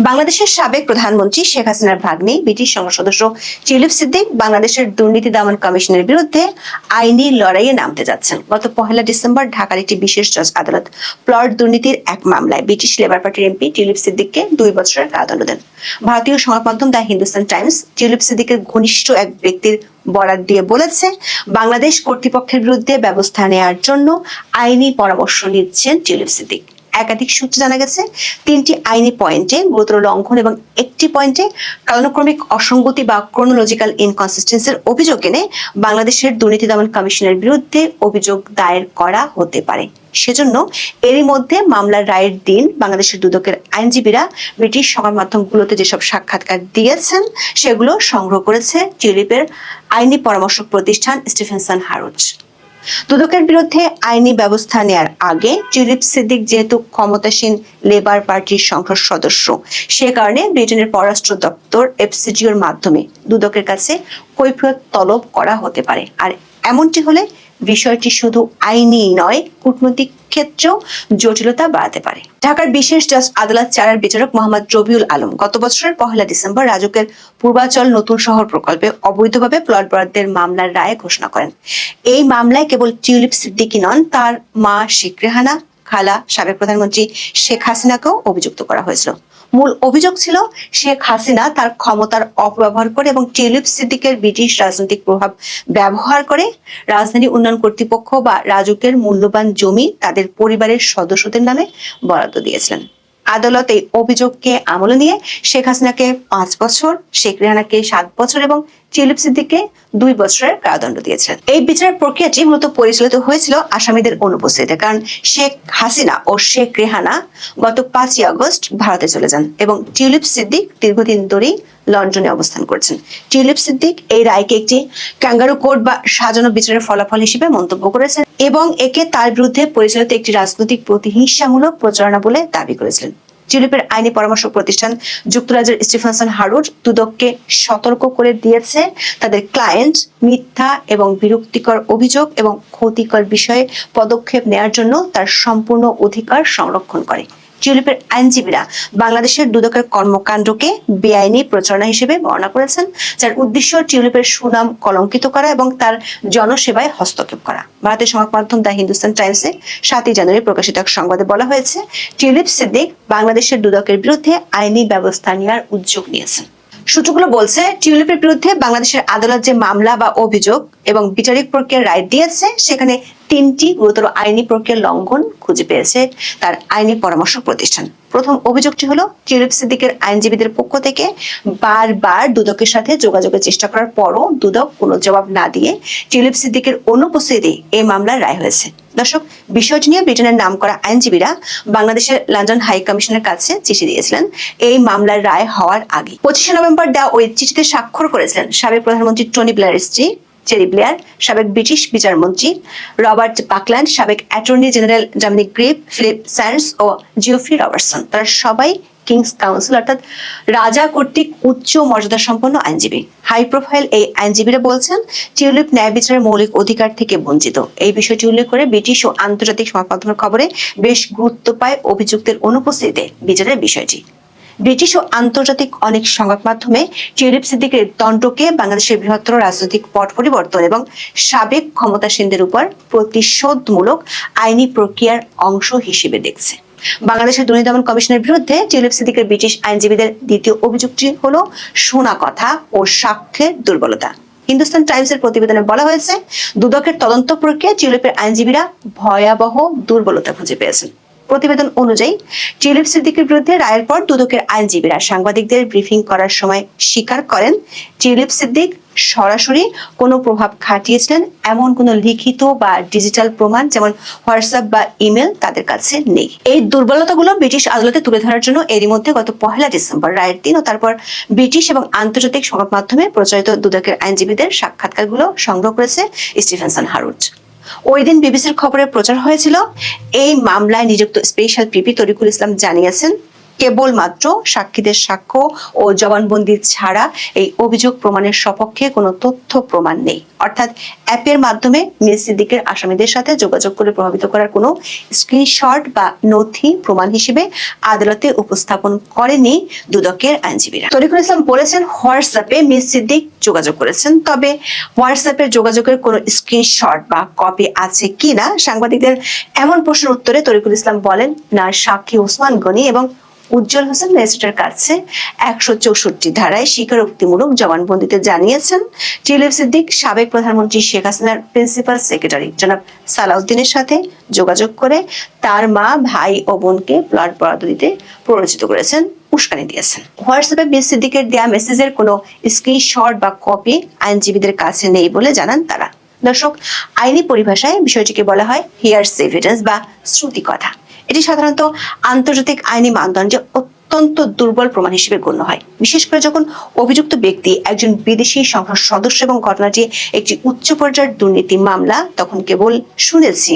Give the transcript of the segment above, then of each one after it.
বাংলাদেশের সাবেক প্রধানমন্ত্রী শেখ হাসিনার ভাগ্নে ব্রিটিশ সংসদ সদস্য টিউলিপ সিদ্দিক বাংলাদেশের দুর্নীতি দমন কমিশনের বিরুদ্ধে আইনি লড়াইয়ে নামতে যাচ্ছেন। গত 1 ডিসেম্বর ঢাকার একটি বিশেষ জজ আদালত প্লট দুর্নীতির এক মামলায় ব্রিটিশ লেবার পার্টির এমপি টিউলিপ সিদ্দিককে 2 বছরের কারাদণ্ড দেন। ভারতীয় সংবাদ মাধ্যম দ্য হিন্দুস্তান টাইমস টিউলিপ সিদ্দিকের ঘনিষ্ঠ এক ব্যক্তির বরাত দিয়ে বলেছে, বাংলাদেশ কর্তৃপক্ষের বিরুদ্ধে ব্যবস্থা নেওয়ার জন্য আইনি পরামর্শ নিচ্ছেন টিউলিপ সিদ্দিক। একাধিক সূত্রে জানা গেছে, 3টি আইনি পয়েন্টে গুরুতর লঙ্ঘন এবং একটি পয়েন্টে কালানুক্রমিক অসঙ্গতি বা ক্রোনোলজিক্যাল ইনকনসিস্টেন্সির অভিযোগ এনে বাংলাদেশের দুর্নীতি দমন কমিশনের বিরুদ্ধে অভিযোগ দায়ের করা হতে পারে। সেজন্য এরই মধ্যে মামলার রায়ের দিন বাংলাদেশের দুদকের আইনজীবীরা ব্রিটিশ সংবাদ মাধ্যমগুলোতে যেসব সাক্ষাৎকার দিয়েছেন সেগুলো সংগ্রহ করেছে টিউলিপের আইনি পরামর্শক প্রতিষ্ঠান স্টিফেনসন হারুচ। দুদকের বিরুদ্ধে আইনি ব্যবস্থা নেয়ার আগে টিউলিপ সিদ্দিক যেহেতু ক্ষমতাসীন লেবার পার্টির সংসদ সদস্য, সে কারণে ব্রিটেনের পররাষ্ট্র দপ্তর এফসিজিওর মাধ্যমে দুদকের কাছে কৈফিয়ত তলব করা হতে পারে। আর এমনটি হলে বিষয়টি শুধু আইনি নয়, কূটনৈতিক ক্ষেত্রেও জটিলতা বাড়াতে পারে। ঢাকার বিশেষ জজ আদালত 4-এর বিচারক মোহাম্মদ রবিউল আলম গত বছরের 1 ডিসেম্বর রাজুকের পূর্বাচল নতুন শহর প্রকল্পে অবৈধভাবে প্লট বরাদ্দের মামলার রায় ঘোষণা করেন। এই মামলায় কেবল টিউলিপ সিদ্দিকী নন, তার মা শেখ রেহানা, খালা সাবেক প্রধানমন্ত্রী শেখ হাসিনাকেও অভিযুক্ত করা হয়েছিল। মূল অভিযোগ ছিল শেখ হাসিনা তার ক্ষমতার অপব্যবহার করে এবং টিউলিপ সিদ্দিকের ব্রিটিশ রাজনৈতিক প্রভাব ব্যবহার করে রাজধানী উন্নয়ন কর্তৃপক্ষ বা রাজুকের মূল্যবান জমি তাদের পরিবারের সদস্যদের নামে বরাদ্দ দিয়েছিলেন। আদালত এই অভিযোগকে আমলে নিয়ে শেখ হাসিনাকে 5 বছর, শেখ রেহানাকে 7 বছর এবং টিউলিপ সিদ্দিককে 2 বছরের কারাদণ্ড দিয়েছিলেন। এই বিচার প্রক্রিয়াটি মূলত পরিচালিত হয়েছিল আসামিদের অনুপস্থিতিতে, কারণ শেখ হাসিনা ও শেখ রেহানা গত 5 আগস্ট ভারতে চলে যান এবং টিউলিপ সিদ্দিক দীর্ঘদিন ধরেই লন্ডনে অবস্থান করছেন। টিউলিপ সিদ্দিক এই রায়কে একটি ক্যাঙ্গারু কোর্ট বা সাজানো বিচারের ফলাফল হিসেবে মন্তব্য করেছেন এবং একে তার বিরুদ্ধে পরিচালিত একটি রাজনৈতিক প্রতিহিংসামূলক প্রচারণা বলে দাবি করেছিলেন। টিউলিপের আইনি পরামর্শ প্রতিষ্ঠান যুক্তরাজ্যের স্টিফেনসন হারুচ দুদককে সতর্ক করে দিয়েছে, তাদের ক্লায়েন্ট মিথ্যা এবং বিরক্তিকর অভিযোগ এবং ক্ষতিকর বিষয়ে পদক্ষেপ নেওয়ার জন্য তার সম্পূর্ণ অধিকার সংরক্ষণ করে। টিউলিপের আইনজীবীরা বাংলাদেশের দুদকের কর্মকাণ্ডকে বেআইনি প্রচারণা হিসেবে বর্ণনা করেছেন, যার উদ্দেশ্য টিউলিপের সুনাম কলঙ্কিত করা এবং তার জনসেবায় হস্তক্ষেপ করা। ভারতের সংবাদ মাধ্যম দ্য হিন্দুস্তান টাইমসে 7 জানুয়ারি প্রকাশিত এক সংবাদে বলা হয়েছে, টিউলিপ সিদ্দিক বাংলাদেশের দুদকের বিরুদ্ধে আইনি ব্যবস্থা নেওয়ার উদ্যোগ নিয়েছেন। সূত্রগুলো বলছে, টিউলিপের বিরুদ্ধে বাংলাদেশের আদালত যে মামলা বা অভিযোগ এবং বিচারিক প্রক্রিয়ার রায় দিয়েছে সেখানে 3টি গুরুতর আইনি প্রক্রিয়ার লঙ্ঘন খুঁজে পেয়েছে তার আইনি পরামর্শক প্রতিষ্ঠান। প্রথম অভিযোগটি হলো, টিউলিপ সিদ্দিকের আইনজীবীদের পক্ষ থেকে বারবার দুদকের সাথে যোগাযোগের চেষ্টা করার পরও দুদক কোনো জবাব না দিয়ে টিউলিপ সিদ্দিকের অনুপস্থিতিতে এই মামলার রায় হয়েছে। দর্শক, বিষয়টি নিয়ে ব্রিটেনের নামকরা আইনজীবীরা বাংলাদেশের লন্ডন হাই কমিশনের কাছে চিঠি দিয়েছিলেন এই মামলার রায় হওয়ার আগে। 25 নভেম্বর দেওয়া ওই চিঠিতে স্বাক্ষর করেছিলেন সাবেক প্রধানমন্ত্রী টনি ব্লেয়ারের স্ত্রী চেরি ব্লেয়ার, সাবেক ব্রিটিশ বিচারমন্ত্রী রবার্ট বাকল্যান্ড, সাবেক attorney general Dominic Grieve, Philip Sands ও জিওফ্রি রবার্টসন। তারা সবাই কিংস কাউন্সিল অর্থাৎ রাজা কর্তৃক উচ্চ মর্যাদা সম্পন্ন আইনজীবী। হাই প্রোফাইল এই আইনজীবীরা বলছেন, টিউলিপ ন্যায় বিচারের মৌলিক অধিকার থেকে বঞ্চিত। এই বিষয়টি উল্লেখ করে ব্রিটিশ ও আন্তর্জাতিক সংবাদ মাধ্যমের খবরে বেশ গুরুত্ব পায় অভিযুক্তের অনুপস্থিতিতে বিচারের বিষয়টি। ব্রিটিশ ও আন্তর্জাতিক অনেক সংবাদ মাধ্যমে টিউলিপ সিদ্দিকের দণ্ডকে বাংলাদেশের বৃহত্তর রাজনৈতিক পট পরিবর্তন এবং সাবেক ক্ষমতাসীনদের উপর প্রতিশোধমূলক আইনি প্রক্রিয়ার অংশ হিসেবে দেখছে। বাংলাদেশের দুর্নীতি দমন কমিশনের বিরুদ্ধে টিউলিপ সিদ্দিকের ব্রিটিশ আইনজীবীদের দ্বিতীয় অভিযোগটি হলো শোনা কথা ও সাক্ষ্যের দুর্বলতা। হিন্দুস্তান টাইমসের প্রতিবেদনে বলা হয়েছে, দুদকের তদন্ত প্রক্রিয়ায় টিউলিপের আইনজীবীরা ভয়াবহ দুর্বলতা খুঁজে পেয়েছেন। প্রতিবেদন অনুযায়ী টিউলিপ সিদ্দিকের বিরুদ্ধে রায়ের পর দুদকের আইনজীবীরা সাংবাদিকদের ব্রিফিং করার সময় স্বীকার করেন, টিউলিপ সিদ্দিক সরাসরি কোনো প্রভাব খাটিয়েছিলেন এমন কোনো লিখিত বা ডিজিটাল প্রমাণ যেমন হোয়াটসঅ্যাপ বা ইমেল তাদের কাছে নেই। এই দুর্বলতাগুলো ব্রিটিশ আদালতে তুলে ধরার জন্য এরই মধ্যে গত 1 ডিসেম্বর রায়ের দিন ও তারপর ব্রিটিশ এবং আন্তর্জাতিক সংবাদ মাধ্যমে প্রচারিত দুদকের আইনজীবীদের সাক্ষাৎকারগুলো সংগ্রহ করেছে স্টিফেনসন হারুচ। ওই দিন বিবিসির খবরে প্রচার হয়েছিল, এই মামলায় নিযুক্ত স্পেশাল পিপি তরিকুল ইসলাম জানিয়েছেন, কেবলমাত্র সাক্ষীদের সাক্ষ্য ও জবানবন্দি ছাড়া এই অভিযোগ প্রমাণের সপক্ষে কোনো তথ্য প্রমাণ নেই। অর্থাৎ অ্যাপের মাধ্যমে মির সিদ্দিকের আসামিদের সাথে যোগাযোগ করে প্রভাবিত করার কোনো স্ক্রিনশট বা নথি প্রমাণ হিসেবে আদালতে উপস্থাপন করেনি দুদকের আইনজীবীরা। তরিকুল ইসলাম বলেছেন, হোয়াটসঅ্যাপে মির সিদ্দিক যোগাযোগ করেছেন, তবে হোয়াটসঅ্যাপের যোগাযোগের কোনো স্ক্রিনশট বা কপি আছে কিনা সাংবাদিকদের এমন প্রশ্নের উত্তরে তরিকুল ইসলাম বলেন, না, সাক্ষী ওসমান গনি এবং উজ্জ্বল হোসেন ম্যাজিস্ট্রেটের কাছে 164 ধারায় স্বীকারোক্তিমূলক জবানবন্দিতে জানিয়েছেন টিউলিপ সিদ্দিক সাবেক প্রধানমন্ত্রী শেখ হাসিনার প্রিন্সিপাল সেক্রেটারি জনাব সালাউদ্দিনের সাথে যোগাযোগ করে তার মা, ভাই ও বোনকে প্লট বরাদ্দ দিতে প্ররোচিত করেছেন, উস্কানি দিয়েছেন। হোয়াটসঅ্যাপে মির সিদ্দিকের দেয়া মেসেজের কোনো স্ক্রিনশট বা কপি আইনজীবীদের কাছে নেই বলে জানান তারা। দর্শক, আইনি পরিভাষায় বিষয়টিকে বলা হয় হিয়ারসে এভিডেন্স বা শ্রুতি কথা। এটি সাধারণত আন্তর্জাতিক আইনি মানদণ্ডে অত্যন্ত দুর্বল প্রমাণ হিসেবে গণ্য হয়, বিশেষ করে যখন অভিযুক্ত ব্যক্তি একজন বিদেশি সংসদ সদস্য এবং ঘটনাটি একটি উচ্চ পর্যায়ের দুর্নীতি মামলা। তখন কেবল শুনেছি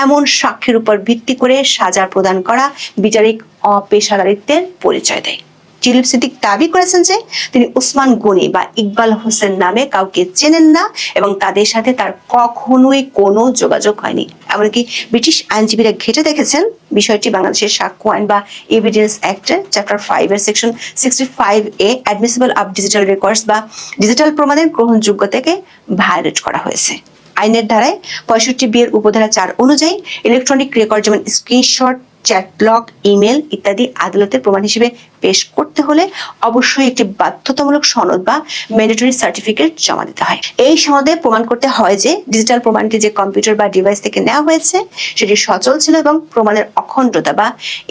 এমন সাক্ষীর উপর ভিত্তি করে সাজা প্রদান করা বিচারিক অপেশাদারিত্বের পরিচয় দেয়। টিউলিপ সিদ্দিক দাবি করেছেন যে তিনি ওসমান গনি বা ইকবাল হোসেন নামে কাউকে চেনেন না এবং তাদের সাথে তার কখনোই কোনো যোগাযোগ হয়নি। এমনকি ব্রিটিশ আইনজীবীরা ঘেঁটে দেখেছেন বিষয়টি বাংলাদেশের সাক্ষ্য আইন বা এভিডেন্স অ্যাক্টের চ্যাপ্টার 5 এর section 65A admissible of digital records বা ডিজিটাল প্রমাণের গ্রহণযোগ্যতাকে ভায়োলেট করা হয়েছে। আইনের ধারায় 65B এর উপধারা 4 অনুযায়ী ইলেকট্রনিক রেকর্ড যেমন স্ক্রিনশট, চ্যাটলগ, ইমেল ইত্যাদি আদালতের প্রমাণ হিসেবে পেশ করতে হলে অবশ্যই একটি বাধ্যতামূলক সনদ বা ম্যান্ডেটরি সার্টিফিকেট জমা দিতে হয়। এই সনদে প্রমাণ করতে হয় যে ডিজিটাল প্রমাণটি যে কম্পিউটার বা ডিভাইস থেকে নেওয়া হয়েছে সেটি সচল ছিল এবং প্রমাণের অখণ্ডতা বা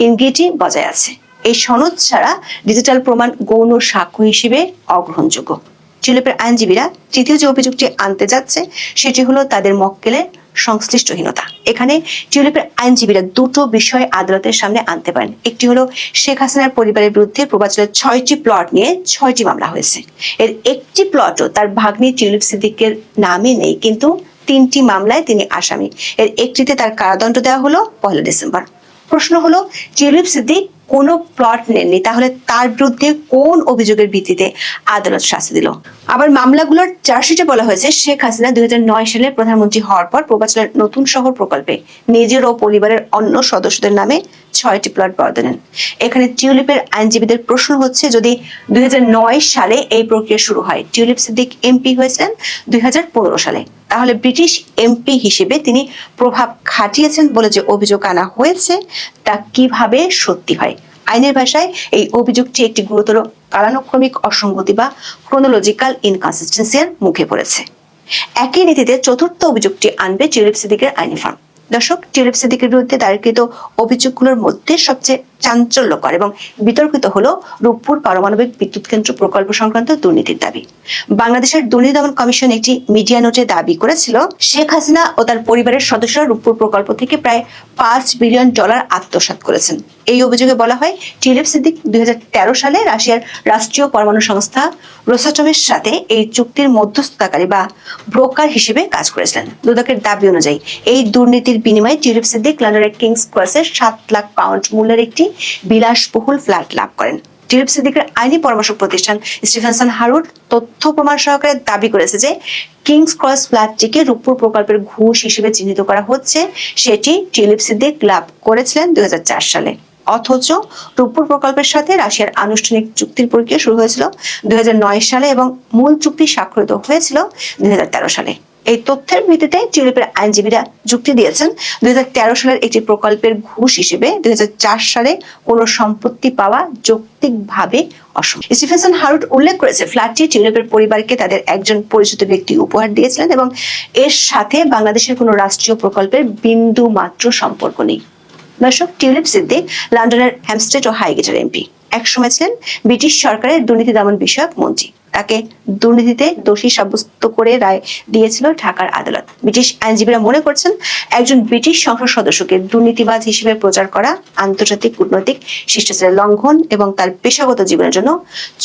ইন্টিগ্রিটি বজায় আছে। এই সনদ ছাড়া ডিজিটাল প্রমাণ গৌণ সাক্ষ্য হিসেবে অগ্রহণযোগ্য। টিউলিপের আইনজীবীরা তৃতীয় যে অভিযোগটি আনতে যাচ্ছে সেটি হলো তাদের মক্কেলের সংশ্লিষ্টহীনতা। এখানে টিউলিপের আইনজীবীরা দুটো বিষয় আদালতের সামনে আনতে পারেন। একটি হলো শেখ হাসিনার পরিবারের বিরুদ্ধে পূর্বাঞ্চলের 6টি প্লট নিয়ে 6টি মামলা হয়েছে। এর একটি প্লটও তার ভাগ্নি টিউলিপ সিদ্দিকের নামে নেই, কিন্তু 3টি মামলায় তিনি আসামি। এর একটিতে তার কারাদণ্ড দেওয়া হলো 1 ডিসেম্বর। প্রশ্ন হলো, টিউলিপ সিদ্দিক কোনো প্লট নেননি, তাহলে তার বিরুদ্ধে কোন অভিযোগের ভিত্তিতে আদালত শাস্তি দিল? আবার মামলাগুলোর চার্জশিটে বলা হয়েছে শেখ হাসিনা 2009 সালে প্রধানমন্ত্রী হওয়ার পর পূর্বাঞ্চলের নতুন শহর প্রকল্পে নিজের ও পরিবারের অন্য সদস্যদের নামে 6টি প্লট বরাদ্দ দেন। এখানে টিউলিপের আইনজীবীদের প্রশ্ন হচ্ছে, যদি 2009 সালে এই প্রক্রিয়া শুরু হয়, টিউলিপ সিদ্দিক এমপি হয়েছিলেন 2015 সালে, তাহলে ব্রিটিশ এমপি হিসেবে তিনি প্রভাব খাটিয়েছেন বলে যে অভিযোগ আনা হয়েছে তা কিভাবে সত্যি হয়? আইনের ভাষায় এই অভিযোগটি একটি গুরুতর কালানুক্রমিক অসঙ্গতি বা ক্রোনোলজিক্যাল ইনকনসিস্টেন্সির মুখে পড়েছে। একই নীতিতে চতুর্থ অভিযোগটি আনবে টিউলিপ সিদ্দিকের আইনি ফার্ম। দর্শক, টিউলিপ সিদ্দিকের বিরুদ্ধে দায়েরকৃত অভিযোগগুলোর মধ্যে সবচেয়ে চাঞ্চল্যকর এবং বিতর্কিত হলো রূপপুর পারমাণবিক বিদ্যুৎ কেন্দ্র প্রকল্প সংক্রান্ত দুর্নীতির দাবি। বাংলাদেশের দুর্নীতি দমন কমিশন একটি মিডিয়া নোটে দাবি করেছিল, শেখ হাসিনা ও তার পরিবারের সদস্যরা রূপপুর প্রকল্প থেকে প্রায় $5 বিলিয়ন আত্মসাৎ করেছেন। এই অভিযোগে বলা হয়, টিউলিপ সিদ্দিক 2013 সালে রাশিয়ার রাষ্ট্রীয় পরমাণু সংস্থা রোসাটমের সাথে এই চুক্তির মধ্যস্থতাকারী বা ব্রোকার হিসেবে কাজ করেছিলেন। দুদকের দাবি অনুযায়ী এই দুর্নীতির বিনিময়ে টিউলিপ সিদ্দিক লন্ডনের কিংস ক্রসে 7 লাখ পাউন্ড মূল্যের একটি বিলাসবহুল ফ্ল্যাট লাভ করেন। টিউলিপ সিদ্দিকের আইনি পরামর্শক প্রতিষ্ঠান স্টিফেনসন হারুট তথ্য প্রমাণ সহকারে দাবি করেছে যে কিংস ক্রস ফ্ল্যাটটিকে রূপপুর প্রকল্পের ঘুষ হিসেবে চিহ্নিত করা হচ্ছে। সেটি টিউলিপ সিদ্দিক লাভ করেছিলেন 2004 সালে। অথচ রূপপুর প্রকল্পের সাথে রাশিয়ার আনুষ্ঠানিক চুক্তির প্রক্রিয়া শুরু হয়েছিল 2009 সালে এবং মূল চুক্তি স্বাক্ষরিত হয়েছিল 2013 সালে। এই তথ্যের ভিত্তিতে টিউলিপের আইনজীবীরা যুক্তি দিয়েছেন 2013 সালের একটি প্রকল্পের ঘুষ হিসেবে 2004 সালে কোনো সম্পত্তি পাওয়া যৌক্তিকভাবে অসম্ভব। স্টিফেনসন হারুট উল্লেখ করেছে, ফ্ল্যাটটি টিউলিপের পরিবারকে তাদের একজন পরিচিত ব্যক্তি উপহার দিয়েছিলেন এবং এর সাথে বাংলাদেশের কোনো রাষ্ট্রীয় প্রকল্পের বিন্দু মাত্র সম্পর্ক নেই। দর্শক, টিউলিপ সিদ্দিক লন্ডনের হ্যামস্টেড ও হাইগেটের এমপি। একসময় ছিলেন ব্রিটিশ সরকারের দুর্নীতি দমন বিষয়ক মন্ত্রী। তাকে দুর্নীতিতে দোষী সাব্যস্ত করে রায় দিয়েছিল ঢাকার আদালত। ব্রিটিশ আইনজীবীরা মনে করছেন, একজন ব্রিটিশ সংসদ সদস্যকে দুর্নীতিবাজ হিসেবে প্রচার করা আন্তর্জাতিক কূটনৈতিক শিষ্টাচারের লঙ্ঘন এবং তার পেশাগত জীবনের জন্য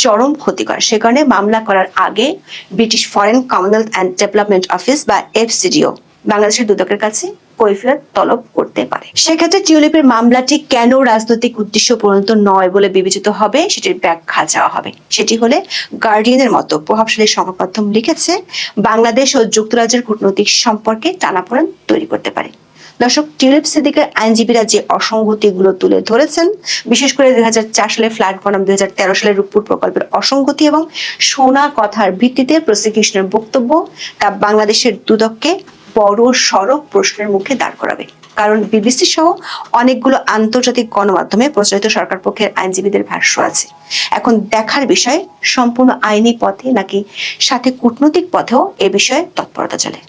চরম ক্ষতিকর। সে কারণে মামলা করার আগে British foreign Commonwealth and development office বা FCDO বাংলাদেশের দুদকের কাছে কৈফিয়ত তলব করতে পারে। সেক্ষেত্রে টিউলিপের মামলাটি কেন রাজনৈতিক উদ্দেশ্য প্রণীত নয় বলে বিবেচিত হবে সেটির ব্যাখ্যা চাওয়া হবে। সেটি হলে গার্ডিয়ানের মতো প্রভাবশালী সংবাদ মাধ্যম লিখেছে, বাংলাদেশ ও যুক্তরাজ্যের কূটনৈতিক সম্পর্কে টানাপোড়েন তৈরি করতে পারে। দর্শক, টিউলিপ সিদ্দিকের আইনজীবীরা যে অসঙ্গতিগুলো তুলে ধরেছেন, বিশেষ করে 2004 সালে ফ্ল্যাট বনাম 2013 সালে রূপপুর প্রকল্পের অসঙ্গতি এবং শোনা কথার ভিত্তিতে প্রসিকিউশনের বক্তব্য, তা বাংলাদেশের দুদককে বড় সড়ক প্রশ্নের মুখে দাঁড় করাবে। কারণ বিবিসি সহ অনেকগুলো আন্তর্জাতিক গণমাধ্যমে প্রচারিত সরকার পক্ষের আইনজীবীদের ভাষ্য আছে। এখন দেখার বিষয় সম্পূর্ণ আইনি পথে নাকি সাথে কূটনৈতিক পথেও এ বিষয়ে তৎপরতা চলে।